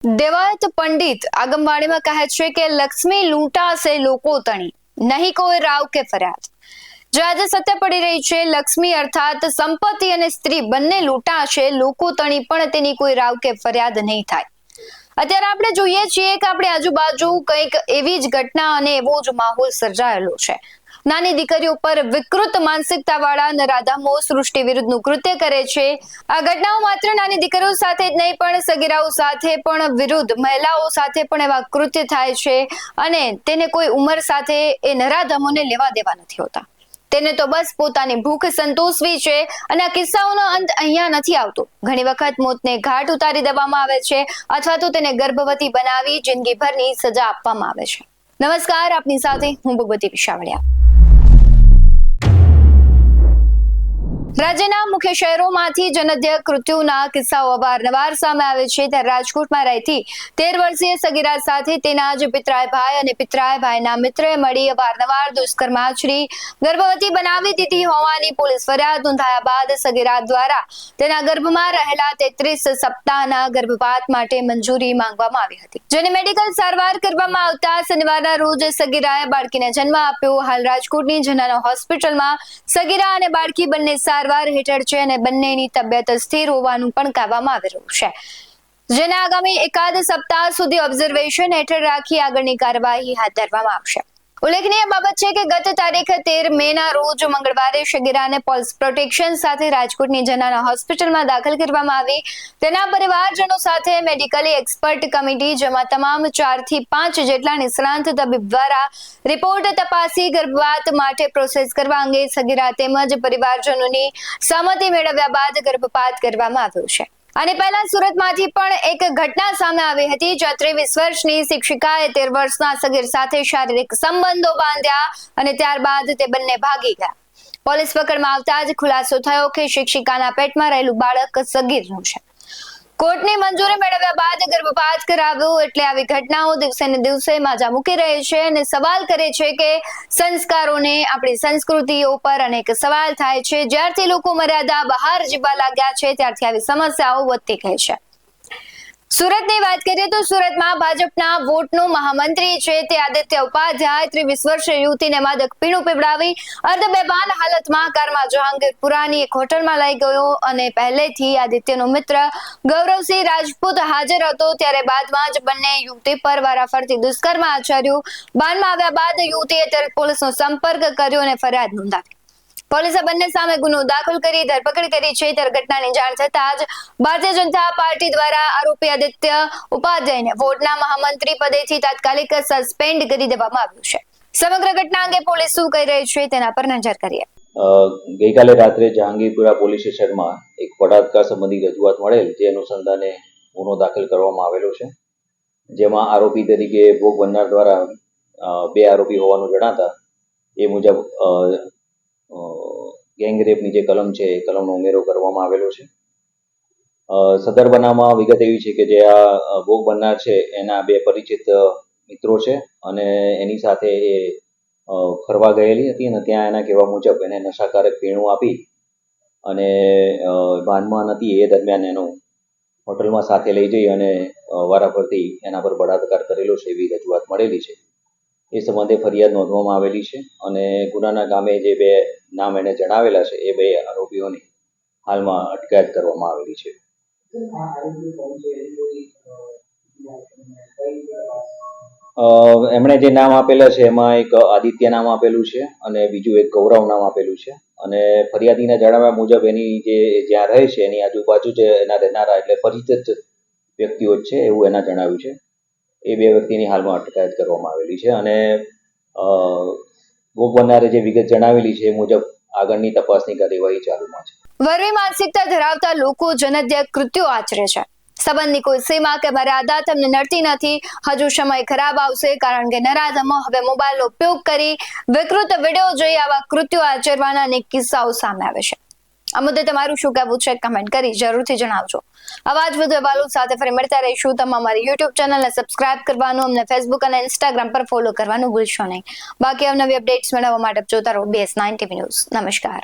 દેવાયત પંડિત આગમવાડીમાં કહે છે કે લક્ષ્મી લૂંટાશે લોકો તણી, નહીં કોઈ રાવ કે ફરિયાદ। જે આજે સત્ય પડી રહી છે, લક્ષ્મી અર્થાત સંપત્તિ અને સ્ત્રી બંને લૂંટાશે લોકો તણી, પણ તેની કોઈ રાવ કે ફરિયાદ નહીં થાય। અત્યારે આપણે જોઈએ છીએ કે આપણી આજુબાજુ કંઈક એવી જ ઘટના અને એવો જ માહોલ સર્જાયેલો છે। નાની દીકરીઓ પર વિકૃત માનસિકતા વાળા નરાધમો સૃષ્ટિ વિરુદ્ધનું કૃત્ય કરે છે। આ ઘટનાઓ માત્ર નાની દીકરીઓ સાથે જ નહીં પણ સગીરાઓ સાથે પણ, વિરુદ્ધ મહિલાઓ સાથે પણ એવા કૃત્ય થાય છે અને તેને કોઈ ઉંમર સાથે એ નરાધમોને લેવા દેવા નથી હોતા। તેને તો બસ પોતાની ભૂખ સંતોષવી છે અને આ કિસ્સાઓનો અંત અહીંયા નથી આવતો। ઘણી વખત મોતને ઘાટ ઉતારી દેવામાં આવે છે અથવા તો તેને ગર્ભવતી બનાવી જિંદગીભરની સજા આપવામાં આવે છે। નમસ્કાર, આપની સાથે હું ભગવતી વિશાવડિયા। રાજ્યના મુખ્ય શહેરોમાંથી જનધ્ય કૃત્યોના કિસ્સાઓ અવારનવાર સામે આવે છે। ત્યારે રાજકોટમાં રહેતી 13 વર્ષીય સગીરા સાથે તેના જ પિતરાય ભાઈ અને પિતરાય ભાઈના મિત્રએ મળી અવારનવાર દુષ્કર્મ આચરી ગર્ભવતી બનાવી દીધી હોવાની પોલીસ ફરિયાદ નોંધાયા બાદ સગીરા દ્વારા તેના ગર્ભમાં રહેલા 33 સપ્તાહના ગર્ભપાત માટે મંજૂરી માંગવામાં આવી હતી, જેની મેડિકલ સારવાર કરવામાં આવતા શનિવારના રોજ સગીરાએ બાળકીને જન્મ આપ્યો। હાલ રાજકોટની જનાના હોસ્પિટલમાં સગીરા અને બાળકી બંને સારવાર હેઠળ છે અને બંનેની તબિયત સ્થિર હોવાનું પણ કહેવામાં આવી રહ્યું છે, જેને આગામી એકાદ સપ્તાહ સુધી ઓબ્ઝર્વેશન હેઠળ રાખી આગળની કાર્યવાહી હાથ ધરવામાં આવશે। ઉલ્લેખનીય બાબત છે કે ગત તારીખ 13 મેના રોજ મંગળવારે સગીરાને પલ્સ પ્રોટેક્શન સાથે રાજકોટની જનાના હોસ્પિટલમાં દાખલ કરવામાં આવી। તેના પરિવારજનો સાથે મેડિકલી એક્સપર્ટ કમિટી, જેમાં તમામ 4 થી 5 જેટલા નિષ્ણાંત તબીબ દ્વારા રિપોર્ટ તપાસી ગર્ભપાત માટે પ્રોસેસ કરવા અંગે સગીરા તેમજ પરિવારજનોની સહમતિ મેળવ્યા બાદ ગર્ભપાત કરવામાં આવ્યો છે। અને પહેલા સુરતમાંથી પણ એક ઘટના સામે આવી હતી, જ્યાં 23 વર્ષની શિક્ષિકાએ 13 વર્ષના સગીર સાથે શારીરિક સંબંધો બાંધ્યા અને ત્યારબાદ તે બંને ભાગી ગયા। પોલીસ પકડમાં આવતા જ ખુલાસો થયો કે શિક્ષિકાના પેટમાં રહેલું બાળક સગીરનું છે। કોર્ટની મંજૂરી મેળવ્યા બાદ ગર્ભપાત કરાવ્યો, એટલે આવી ઘટનાઓ દિવસે ને દિવસે માજા મૂકી રહી છે અને સવાલ કરે છે કે સંસ્કારોને, આપણી સંસ્કૃતિઓ પર અનેક સવાલ થાય છે। જ્યારથી લોકો મર્યાદા બહાર જીવવા લાગ્યા છે, ત્યારથી આવી સમસ્યાઓ વધતી ગઈ છે। સુરતની વાત કરીએ તો સુરતમાં ભાજપના વોટનો મહામંત્રી છે તે આદિત્ય ઉપાધ્યાય 23 વર્ષીય યુવતીને માદક પીણું પીવડાવી અર્ધબેભાન હાલતમાં કારમાં જહાંગીરપુરાની એક હોટલમાં લઈ ગયો અને પહેલેથી આદિત્યનો મિત્ર ગૌરવસિંહ રાજપૂત હાજર હતો, ત્યારે બાદમાં જ બંને યુવતી પર વારાફરતી દુષ્કર્મ આચર્યું। બાનમાં આવ્યા બાદ યુવતીએ તરત પોલીસનો સંપર્ક કર્યો અને ફરિયાદ નોંધાવી। પોલીસે બંને સામે ગુનો દાખલ કરી ધરપકડ કરી છે। ત્યારે ઘટનાની જાણ થતાં જ ભારતીય જનતા પાર્ટી દ્વારા આરોપી આદિત્ય ઉપાધ્યાયને વોર્ડના મહામંત્રી પદેથી તાત્કાલિક સસ્પેન્ડ કરી દેવામાં આવ્યું છે। સમગ્ર ઘટના અંગે પોલીસ શું કહી રહી છે તેના પર નજર કરીએ। ગઈકાલે રાત્રે જહાંગીરપુરા પોલીસ સ્ટેશનમાં એક બળાત્કાર સંબંધી રજૂઆત મળેલ, જે અનુસંધાને ગુનો દાખલ કરવામાં આવેલો છે, જેમાં આરોપી તરીકે ભોગ બનનાર દ્વારા 2 આરોપી હોવાનું જણાતા એ મુજબ ગેંગરેપની જે કલમ છે એ કલમનો ઉમેરો કરવામાં આવેલો છે। સદર બનાવમાં વિગત એવી છે કે જે આ ભોગ બનનાર છે એના 2 પરિચિત મિત્રો છે અને એની સાથે એ ફરવા ગયેલી હતી અને ત્યાં એના કહેવા મુજબ એને નશાકારક પીણું આપી અને ભાનમાં નથી એ દરમિયાન એનો હોટલમાં સાથે લઈ જઈ અને વારાફરતી એના પર બળાત્કાર કરેલો છે એવી રજૂઆત મળેલી છે। એ સંબંધે ફરિયાદ નોંધવામાં આવેલી છે અને ગુનાના કામે જે 2 નામ એને જણાવેલા છે એ 2 આરોપીઓની હાલમાં અટકાયત કરવામાં આવેલી છે। એમણે જે નામ આપેલા છે એમાં એક આદિત્ય નામ આપેલું છે અને બીજું એક ગૌરવ નામ આપેલું છે અને ફરિયાદીના જણાવ્યા મુજબ એની જે જ્યાં રહે છે એની આજુબાજુ જે એના રહેનારા એટલે પરિચિત વ્યક્તિઓ જ છે એવું એના જણાવ્યું છે। એ 2 વ્યક્તિની હાલમાં અટકાયત કરવામાં આવેલી છે અને ભોગ બનનારે જે વિગત જણાવેલી છે એ મુજબ આગળની તપાસની કાર્યવાહી ચાલુમાં છે। વરવી માનસિકતા ધરાવતા લોકો જનધ્ય કૃત્યો આચરે છે। સંબંધની કોઈ સીમા કે મર્યાદા તેમને નડતી નથી। હજુ સમય ખરાબ આવશે, કારણ કે નરાધમો હવે મોબાઈલનો ઉપયોગ કરી વિકૃત વિડીયો જોઈ આવા કૃત્યો આચરવાના અનેક કિસ્સાઓ સામે આવે છે। આ મુદ્દે તમારું શું કહેવું છે કમેન્ટ કરી જરૂરથી જણાવજો। આવા જ વધુ અહેવાલો સાથે ફરી મળતા રહીશું। તમે અમારી YouTube ચેનલને સબસ્ક્રાઇબ કરવાનું, અમને Facebook અને Instagram પર ફોલો કરવાનું ભૂલશો નહીં। બાકી અવનવી અપડેટ્સ મેળવવા માટે જોતા રહો BS9 TV ન્યૂઝ। નમસ્કાર।